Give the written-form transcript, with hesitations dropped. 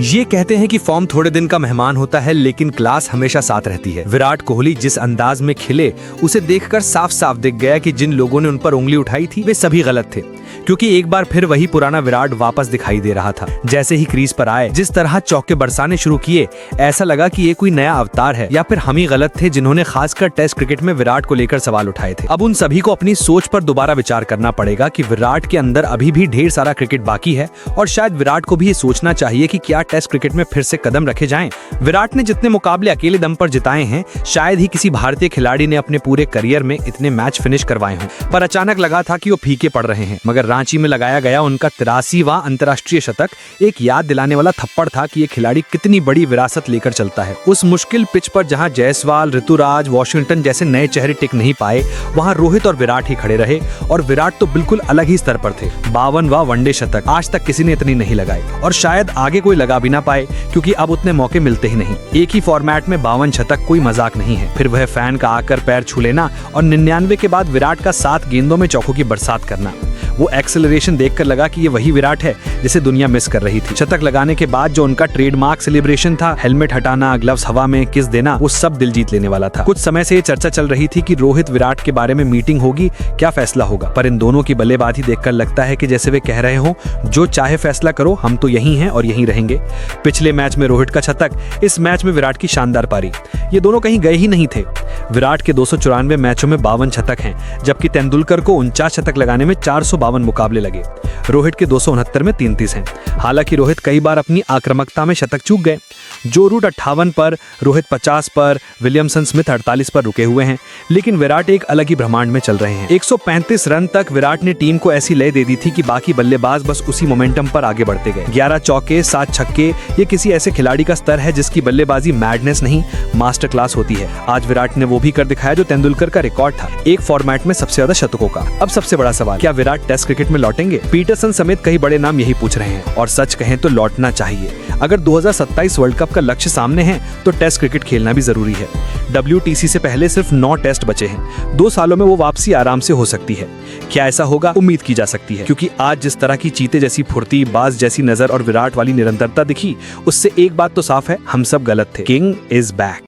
ये कहते हैं कि फॉर्म थोड़े दिन का मेहमान होता है लेकिन क्लास हमेशा साथ रहती है। विराट कोहली जिस अंदाज में खिले उसे देखकर साफ साफ दिख गया कि जिन लोगों ने उन पर उंगली उठाई थी वे सभी गलत थे, क्योंकि एक बार फिर वही पुराना विराट वापस दिखाई दे रहा था। जैसे ही क्रीज पर आए जिस तरह चौके बरसाने शुरू किए, ऐसा लगा कि ये कोई नया अवतार है या फिर हम ही गलत थे जिन्होंने खासकर टेस्ट क्रिकेट में विराट को लेकर सवाल उठाए थे। अब उन सभी को अपनी सोच पर दोबारा विचार करना पड़ेगा कि विराट के अंदर अभी भी ढेर सारा क्रिकेट बाकी है और शायद विराट को भी ये सोचना चाहिए कि क्या टेस्ट क्रिकेट में फिर से कदम रखे जाएं। विराट ने जितने मुकाबले अकेले दम पर जिताए हैं, शायद ही किसी भारतीय खिलाड़ी ने अपने पूरे करियर में इतने मैच फिनिश करवाए हों, पर अचानक लगा था कि वो फीके पड़ रहे हैं। मगर रांची में लगाया गया उनका 83वां अंतर्राष्ट्रीय शतक एक याद दिलाने वाला थप्पड़ था कि ये खिलाड़ी कितनी बड़ी विरासत लेकर चलता है। उस मुश्किल पिच पर जहां जायसवाल, ऋतुराज, वॉशिंगटन जैसे नए चेहरे टिक नहीं पाए, वहां रोहित और विराट ही खड़े रहे और विराट तो बिल्कुल अलग ही स्तर पर थे। 52वां वनडे शतक, आज तक किसी ने इतनी नहीं लगाई और शायद आगे कोई लगा भी ना पाए, क्योंकि अब उतने मौके मिलते ही नहीं। एक ही फॉर्मेट में 52 शतक कोई मजाक नहीं है। फिर वह फैन का आकर पैर छू लेना और 99 के बाद विराट का 7 गेंदों में चौकों की बरसात करना, वो एक्सेलरेशन देखकर लगा कि ये वही विराट है जिसे दुनिया मिस कर रही थी। शतक लगाने के बाद जो उनका ट्रेडमार्क सेलिब्रेशन था, हेलमेट हटाना, ग्लव्स हवा में किस देना, वो सब दिल जीत लेने वाला था। कुछ समय से ये चर्चा चल रही थी कि रोहित विराट के बारे में मीटिंग होगी, क्या फैसला होगा, पर इन दोनों की बल्लेबाजी देखकर लगता है कि जैसे वे कह रहे हो, जो चाहे फैसला करो, हम तो यही हैं और यहीं रहेंगे। पिछले मैच में रोहित का शतक, इस मैच में विराट की शानदार पारी, ये दोनों कहीं गए ही नहीं थे। विराट के 294 मैचों में 52 शतक हैं, जबकि तेंदुलकर को 49 शतक लगाने में 452 मुकाबले लगे। रोहित के 269 में 33 हैं। हालांकि रोहित कई बार अपनी आक्रामकता में शतक चूक गए। जो रूट 58 पर, रोहित 50 पर, विलियमसन स्मिथ 48 पर रुके हुए हैं, लेकिन विराट एक अलग ही ब्रह्मांड में चल रहे हैं। 135 रन तक विराट ने टीम को ऐसी लय दे दी थी कि बाकी बल्लेबाज बस उसी मोमेंटम पर आगे बढ़ते गए। 11 चौके, 7 छक्के, ये किसी ऐसे खिलाड़ी का स्तर है जिसकी बल्लेबाजी मैडनेस नहीं, मास्टर क्लास होती है। आज विराट ने वो भी कर दिखाया जो तेंदुलकर का रिकॉर्ड था, एक फॉर्मेट में सबसे ज्यादा शतकों का। अब सबसे बड़ा सवाल, क्या विराट टेस्ट क्रिकेट में लौटेंगे? पीटरसन समेत कई बड़े नाम यही पूछ रहे हैं और सच कहें तो लौटना चाहिए। अगर 2027 वर्ल्ड कप का लक्ष्य सामने है तो टेस्ट क्रिकेट खेलना भी जरूरी है। WTC से पहले सिर्फ 9 टेस्ट बचे हैं। 2 सालों में वो वापसी आराम से हो सकती है। क्या ऐसा होगा? उम्मीद की जा सकती है, क्योंकि आज जिस तरह की चीते जैसी फुर्ती, बाज जैसी नजर और विराट वाली निरंतरता दिखी, उससे एक बात तो साफ है, हम सब गलत थे। King is back.